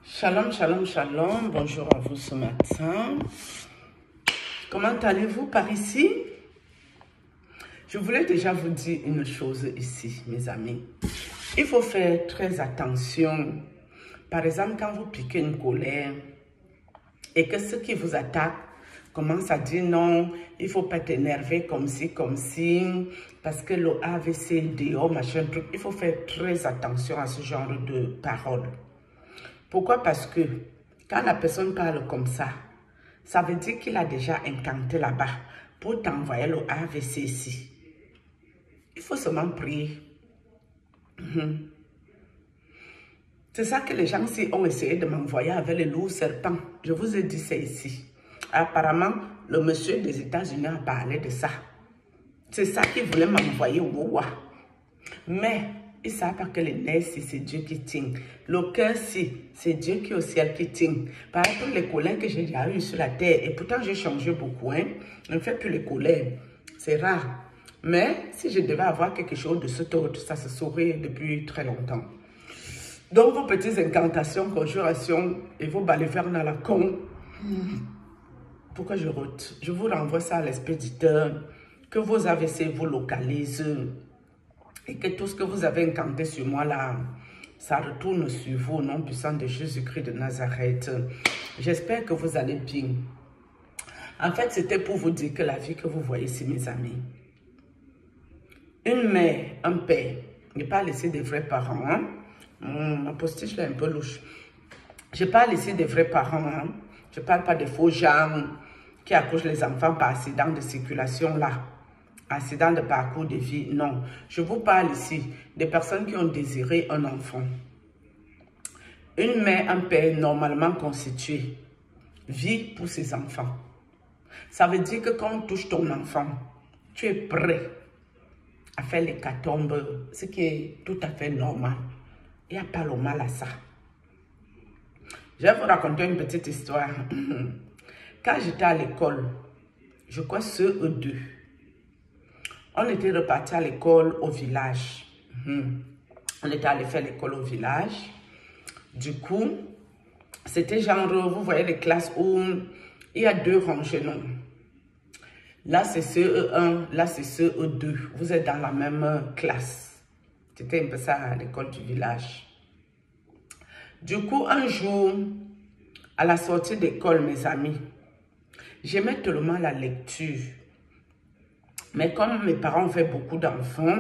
Shalom, shalom, shalom. Bonjour à vous ce matin. Comment allez-vous par ici? Je voulais déjà vous dire une chose ici, mes amis. Il faut faire très attention. Par exemple, quand vous piquez une colère et que ceux qui vous attaquent commencent à dire non, il ne faut pas t'énerver comme ci, parce que le AVC, DO, machin truc. Il faut faire très attention à ce genre de paroles. Pourquoi? Parce que quand la personne parle comme ça veut dire qu'il a déjà incanté là-bas pour t'envoyer le AVC ici. Il faut seulement prier. C'est ça que les gens ici ont essayé de m'envoyer avec les loups serpents. Je vous ai dit ça ici. Apparemment, le monsieur des États-Unis a parlé de ça. C'est ça qu'il voulait m'envoyer au Wawa. Mais ils ne savent pas que les nerfs, c'est Dieu qui tient. Le cœur, c'est Dieu qui est au ciel qui tient. Par exemple, les colères que j'ai déjà eues sur la terre, et pourtant j'ai changé beaucoup, hein. Je ne fais plus les colères. C'est rare. Mais si je devais avoir quelque chose de cet ordre, ça se saurait depuis très longtemps. Donc, vos petites incantations, conjurations et vos balais-faire dans la con. Pourquoi je rote? Je vous renvoie ça à l'expéditeur. Que vos AVC vous localisent. Et que tout ce que vous avez incanté sur moi là, ça retourne sur vous au nom puissant de Jésus-Christ de Nazareth. J'espère que vous allez bien. En fait, c'était pour vous dire que la vie que vous voyez ici, mes amis, une mère, un père, ne pas laisser des vrais parents. Hein? Ma postiche là est un peu louche. Je parle ici des vrais parents. Hein? Je ne parle pas des faux gens qui accouchent les enfants par accident de circulation là. Accident de parcours de vie, non. Je vous parle ici des personnes qui ont désiré un enfant. Une mère, un père normalement constitué vit pour ses enfants. Ça veut dire que quand on touche ton enfant, tu es prêt à faire l'hécatombe, ce qui est tout à fait normal. Il n'y a pas le mal à ça. Je vais vous raconter une petite histoire. Quand j'étais à l'école, je crois CE2, on était reparti à l'école au village. On était allé faire l'école au village. Du coup, c'était genre, vous voyez les classes où il y a 2 rangées, non. Là, c'est CE1, là, c'est CE2. Vous êtes dans la même classe. C'était un peu ça à l'école du village. Du coup, un jour, à la sortie d'école, mes amis, j'aimais tellement la lecture. Mais comme mes parents ont fait beaucoup d'enfants,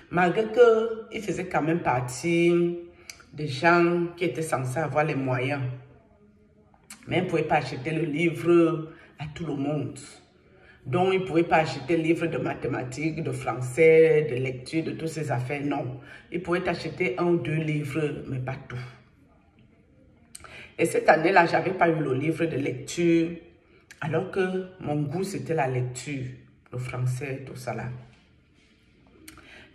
malgré qu'ils faisaient quand même partie des gens qui étaient censés avoir les moyens, mais ils ne pouvaient pas acheter le livre à tout le monde. Donc, ils ne pouvaient pas acheter le livre de mathématiques, de français, de lecture, de toutes ces affaires, non. Ils pouvaient acheter 1 ou 2 livres, mais pas tout. Et cette année-là, je n'avais pas eu le livre de lecture, alors que mon goût, c'était la lecture. Le français, tout ça là.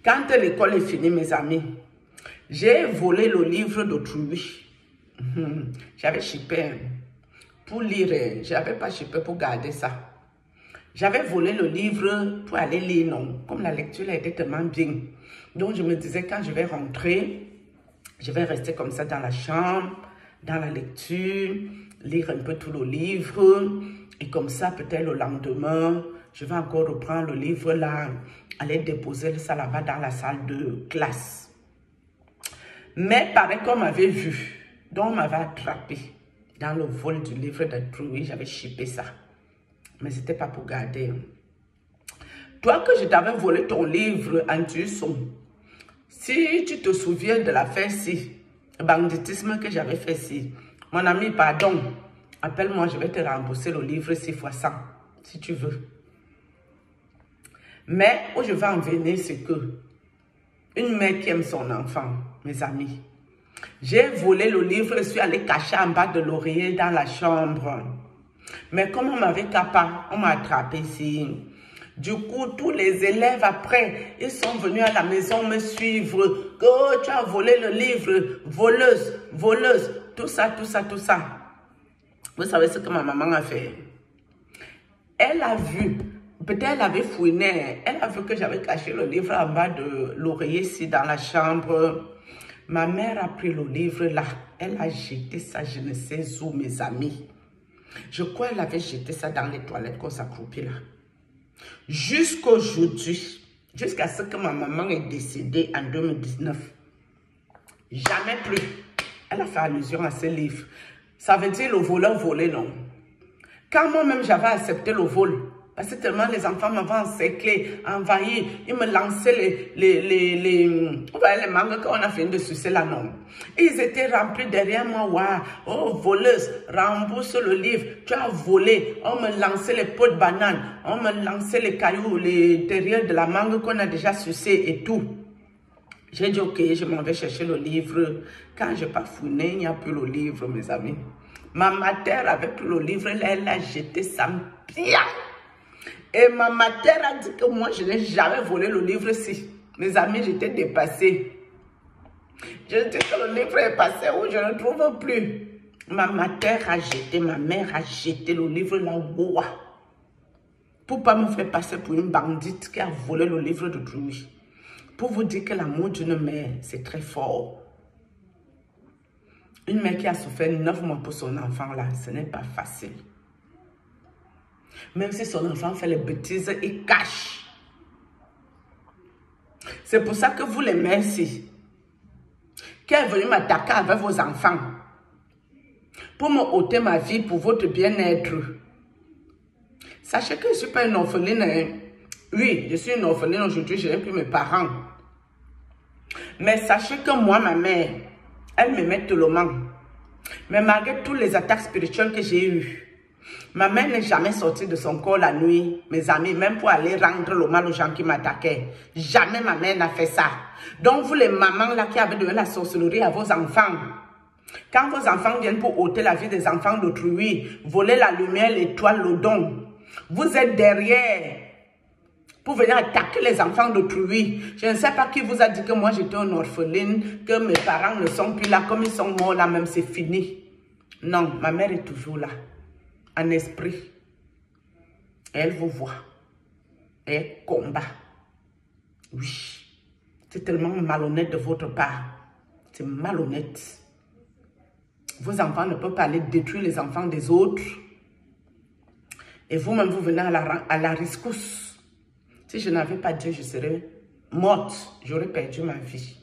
Quand l'école est finie, mes amis, j'ai volé le livre d'autrui. J'avais chippé pour lire. Je n'avais pas chippé pour garder ça. J'avais volé le livre pour aller lire, non. Comme la lecture était tellement bien. Donc, je me disais, quand je vais rentrer, je vais rester comme ça dans la chambre, dans la lecture, lire un peu tout le livre. Et comme ça, peut-être le lendemain, je vais encore reprendre le livre là, aller déposer ça là-bas dans la salle de classe. Mais pareil qu'on m'avait vu, donc on m'avait attrapé dans le vol du livre d'autrui, j'avais chippé ça. Mais ce n'était pas pour garder. Toi que je t'avais volé ton livre en Tucson, si tu te souviens de l'affaire ci, le banditisme que j'avais fait ci, mon ami, pardon, appelle-moi, je vais te rembourser le livre 6 fois 100, si tu veux. Mais où je vais en venir, c'est que une mère qui aime son enfant, mes amis, j'ai volé le livre, je suis allée cacher en bas de l'oreiller dans la chambre. Mais comme on m'avait capable, on m'a attrapé ici. Du coup, tous les élèves après, ils sont venus à la maison me suivre. Oh, tu as volé le livre, voleuse, voleuse, tout ça, tout ça, tout ça. Vous savez ce que ma maman a fait? Elle a vu. Peut-être elle avait fouiné, elle a vu que j'avais caché le livre en bas de l'oreiller ici dans la chambre. Ma mère a pris le livre là. Elle a jeté ça, je ne sais où, mes amis. Je crois qu'elle avait jeté ça dans les toilettes qu'on s'accroupit là. Jusqu'aujourd'hui, jusqu'à ce que ma maman est décédée en 2019. Jamais plus. Elle a fait allusion à ce livre. Ça veut dire le voleur volé, non? Quand moi-même j'avais accepté le vol, parce que tellement les enfants m'avaient encerclé, envahi, ils me lançaient les mangues qu'on a fini de sucer là, non. Ils étaient remplis derrière moi, waouh, oh voleuse, rembourse le livre, tu as volé. On me lançait les pots de banane, on me lançait les cailloux, les derrière de la mangue qu'on a déjà sucé et tout. J'ai dit ok, je m'en vais chercher le livre. Quand je n'ai pas fouiné, il n'y a plus le livre, mes amis. Ma mère avait pris le livre, elle a jeté ça bien. Et ma mère a dit que moi, je n'ai jamais volé le livre-ci. Mes amis, j'étais dépassée. Je dis que le livre est passé où je ne trouve plus. Ma mère a jeté le livre là-haut. Pour ne pas me faire passer pour une bandite qui a volé le livre de Druy. Pour vous dire que l'amour d'une mère, c'est très fort. Une mère qui a souffert 9 mois pour son enfant là, ce n'est pas facile. Même si son enfant fait les bêtises, il cache. C'est pour ça que vous les mères ici, qui est venu m'attaquer avec vos enfants, pour me ôter ma vie, pour votre bien-être. Sachez que je ne suis pas une orpheline. Hein. Oui, je suis une orpheline aujourd'hui, je n'ai plus mes parents. Mais sachez que moi, ma mère, elle me met tellement. Mais malgré toutes les attaques spirituelles que j'ai eues, ma mère n'est jamais sortie de son corps la nuit, mes amis, même pour aller rendre le mal aux gens qui m'attaquaient. Jamais ma mère n'a fait ça. Donc vous les mamans là qui avez donné la sorcellerie à vos enfants, quand vos enfants viennent pour ôter la vie des enfants d'autrui, voler la lumière, l'étoile, le don, vous êtes derrière pour venir attaquer les enfants d'autrui. Je ne sais pas qui vous a dit que moi j'étais une orpheline, que mes parents ne sont plus là, comme ils sont morts là même, c'est fini. Non, ma mère est toujours là, en esprit. Et elle vous voit. Et elle combat. Oui, c'est tellement malhonnête de votre part. C'est malhonnête. Vos enfants ne peuvent pas aller détruire les enfants des autres. Et vous-même, vous venez à la rescousse. Si je n'avais pas Dieu, je serais morte. J'aurais perdu ma vie.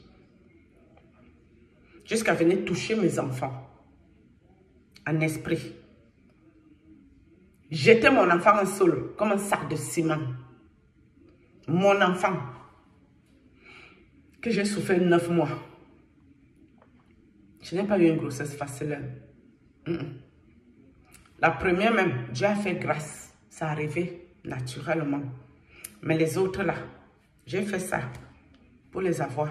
Jusqu'à venir toucher mes enfants. En esprit. Jeter mon enfant en sol, comme un sac de ciment. Mon enfant. Que j'ai souffert 9 mois. Je n'ai pas eu une grossesse facile. La première même, Dieu a fait grâce. Ça arrivait naturellement. Mais les autres là, j'ai fait ça pour les avoir.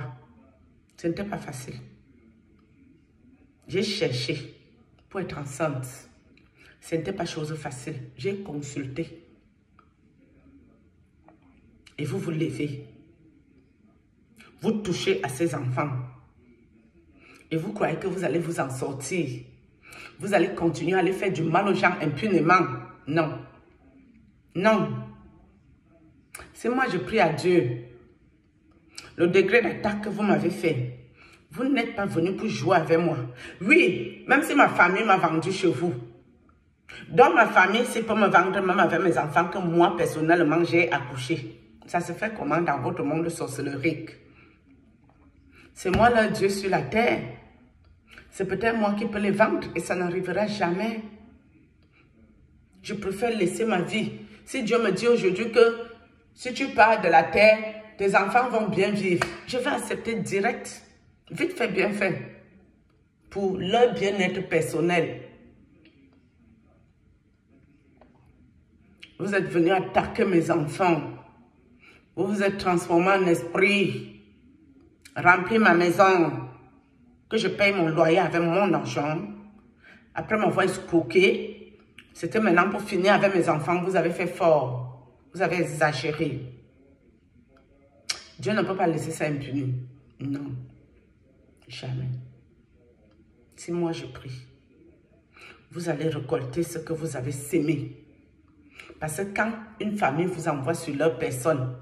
Ce n'était pas facile. J'ai cherché pour être enceinte. Ce n'était pas chose facile. J'ai consulté. Et vous vous levez. Vous touchez à ces enfants. Et vous croyez que vous allez vous en sortir. Vous allez continuer à aller faire du mal aux gens impunément. Non. Non. C'est moi, je prie à Dieu. Le degré d'attaque que vous m'avez fait, vous n'êtes pas venu pour jouer avec moi. Oui, même si ma famille m'a vendu chez vous. Dans ma famille, c'est pour me vendre même avec mes enfants que moi, personnellement, j'ai accouché. Ça se fait comment dans votre monde sorcellerique? C'est moi leur Dieu sur la terre. C'est peut-être moi qui peux les vendre et ça n'arrivera jamais. Je préfère laisser ma vie. Si Dieu me dit aujourd'hui que si tu pars de la terre, tes enfants vont bien vivre, je vais accepter direct. Vite fait, bien fait. Pour leur bien-être personnel. Vous êtes venus attaquer mes enfants. Vous vous êtes transformés en esprit. Remplir ma maison. Que je paye mon loyer avec mon argent. Après m'avoir escroqué. C'était maintenant pour finir avec mes enfants. Vous avez fait fort. Vous avez exagéré. Dieu ne peut pas laisser ça impuni. Non. Jamais. Si moi je prie, vous allez récolter ce que vous avez sémé. Parce que quand une famille vous envoie sur leur personne,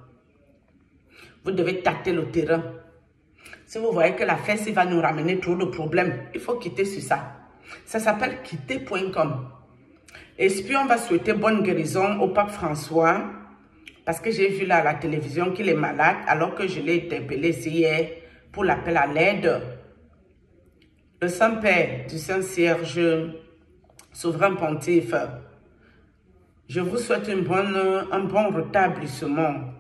vous devez tâter le terrain. Si vous voyez que la fesse va nous ramener trop de problèmes, il faut quitter sur ça. Ça s'appelle quitter.com. Et puis on va souhaiter bonne guérison au pape François. Parce que j'ai vu là à la télévision qu'il est malade. Alors que je l'ai interpellé hier pour l'appel à l'aide. Le Saint-Père du Saint-Cierge, souverain pontife, je vous souhaite un bon rétablissement.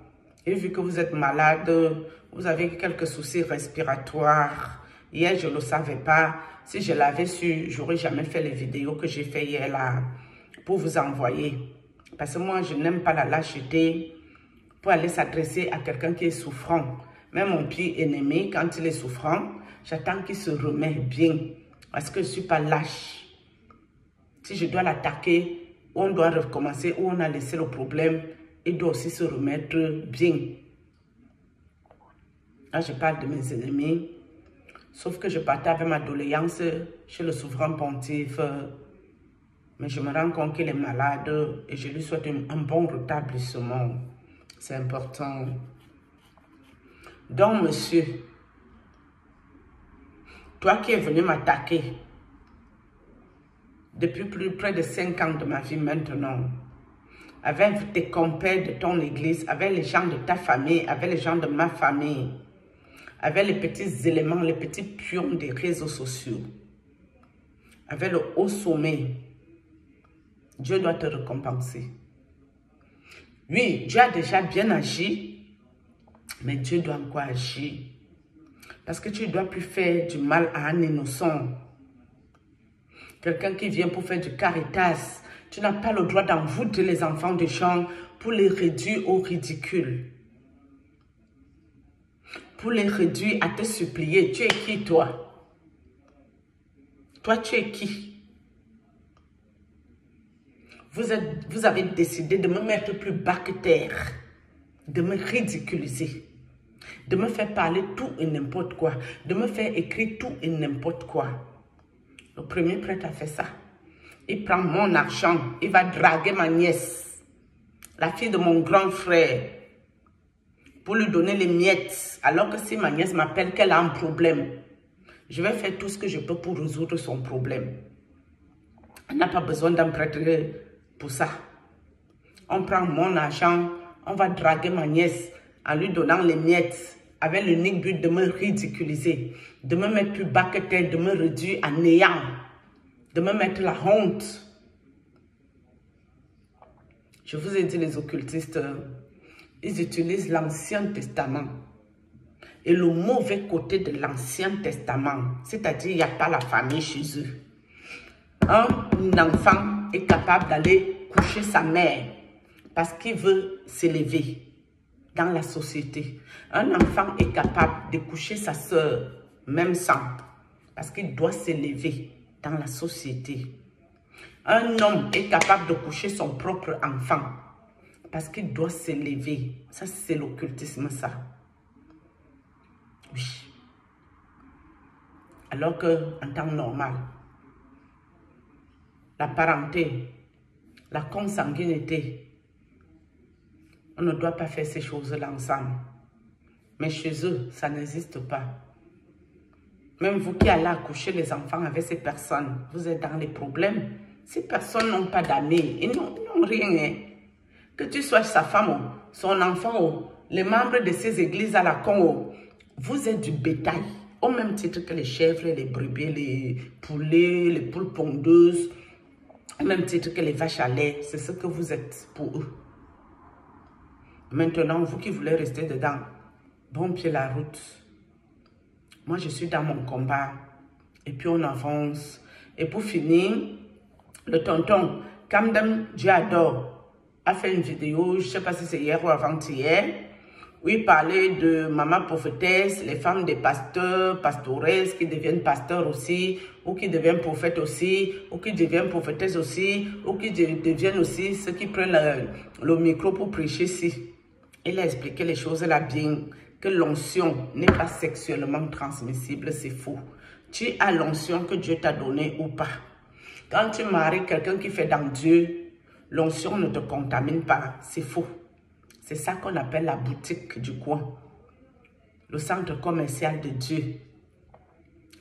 Et vu que vous êtes malade, vous avez quelques soucis respiratoires. Hier, je ne le savais pas. Si je l'avais su, je n'aurais jamais fait les vidéos que j'ai fait hier là pour vous envoyer. Parce que moi, je n'aime pas la lâcheté pour aller s'adresser à quelqu'un qui est souffrant. Même mon pire ennemi, quand il est souffrant, j'attends qu'il se remette bien. Parce que je ne suis pas lâche. Si je dois l'attaquer, on doit recommencer, où on a laissé le problème, il doit aussi se remettre bien. Là, je parle de mes ennemis. Sauf que je partais avec ma doléance chez le souverain pontife. Mais je me rends compte qu'il est malade et je lui souhaite un bon rétablissement. C'est important. Donc, monsieur, toi qui es venu m'attaquer depuis près de 5 ans de ma vie maintenant, avec tes compères de ton église, avec les gens de ta famille, avec les gens de ma famille, avec les petits éléments, les petits pions des réseaux sociaux, avec le haut sommet, Dieu doit te récompenser. Oui, Dieu a déjà bien agi, mais Dieu doit encore agir. Parce que tu ne dois plus faire du mal à un innocent. Quelqu'un qui vient pour faire du caritas, tu n'as pas le droit d'envoûter les enfants de gens pour les réduire au ridicule. Pour les réduire à te supplier. Tu es qui, toi? Toi, tu es qui? Vous avez décidé de me mettre plus bas que terre, de me ridiculiser, de me faire parler tout et n'importe quoi, de me faire écrire tout et n'importe quoi. Le premier prêtre a fait ça. Il prend mon argent, il va draguer ma nièce, la fille de mon grand frère, pour lui donner les miettes, alors que si ma nièce m'appelle qu'elle a un problème, je vais faire tout ce que je peux pour résoudre son problème. Elle n'a pas besoin d'un prêtre pour ça. On prend mon argent, on va draguer ma nièce en lui donnant les miettes, avec l'unique but de me ridiculiser, de me mettre plus bas que terre, de me réduire à néant, de me mettre la honte. Je vous ai dit, les occultistes, ils utilisent l'Ancien Testament. Et le mauvais côté de l'Ancien Testament, c'est-à-dire il n'y a pas la famille chez eux. Un enfant est capable d'aller coucher sa mère parce qu'il veut s'élever dans la société. Un enfant est capable de coucher sa soeur, même sang, parce qu'il doit s'élever dans la société. Un homme est capable de coucher son propre enfant parce qu'il doit s'élever. Ça, c'est l'occultisme, ça. Oui. Alors qu'en temps normal, la parenté, la consanguinité, on ne doit pas faire ces choses-là ensemble. Mais chez eux, ça n'existe pas. Même vous qui allez accoucher les enfants avec ces personnes, vous êtes dans les problèmes. Ces personnes n'ont pas d'amis, ils n'ont rien. Que tu sois sa femme, son enfant, les membres de ces églises à la con, vous êtes du bétail. Au même titre que les chèvres, les brebis, les poulets, les poules pondeuses. Au même titre que les vaches à lait, c'est ce que vous êtes pour eux. Maintenant, vous qui voulez rester dedans, bon pied la route. Moi, je suis dans mon combat. Et puis, on avance. Et pour finir, le tonton Kamdem Diador a fait une vidéo, je ne sais pas si c'est hier ou avant-hier, où il parlait de maman prophétesse, les femmes des pasteurs, pastoresses qui deviennent pasteurs aussi, ou qui deviennent prophètes aussi, ou qui deviennent prophétesses aussi, ou qui deviennent aussi ceux qui prennent le micro pour prêcher ici. Il a expliqué les choses là bien, que l'onction n'est pas sexuellement transmissible, c'est faux. Tu as l'onction que Dieu t'a donnée ou pas. Quand tu maries quelqu'un qui fait dans Dieu, l'onction ne te contamine pas, c'est faux. C'est ça qu'on appelle la boutique du coin. le centre commercial de Dieu.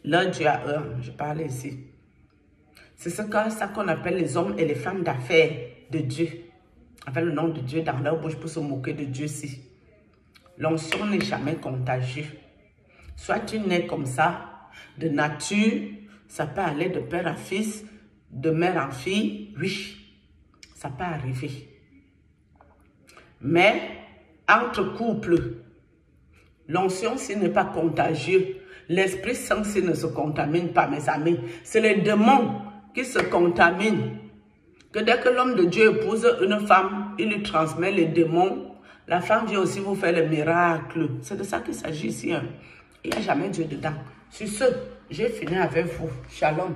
Leur Dieu à eux, je parle ici. C'est ça qu'on appelle les hommes et les femmes d'affaires de Dieu. Avec le nom de Dieu dans leur bouche pour se moquer de Dieu si. L'onction n'est jamais contagieuse. Soit tu nais comme ça, de nature, ça peut aller de père à fils, de mère en fille, oui, ça peut arriver. Mais, entre couples, l'onction, s'il n'est pas contagieux, l'Esprit Saint, s'il ne se contamine pas, mes amis, c'est les démons qui se contaminent. Que dès que l'homme de Dieu épouse une femme, il lui transmet les démons. La femme vient aussi vous faire les miracles. C'est de ça qu'il s'agit ici. Hein. Il n'y a jamais Dieu dedans. Sur ce, j'ai fini avec vous. Shalom.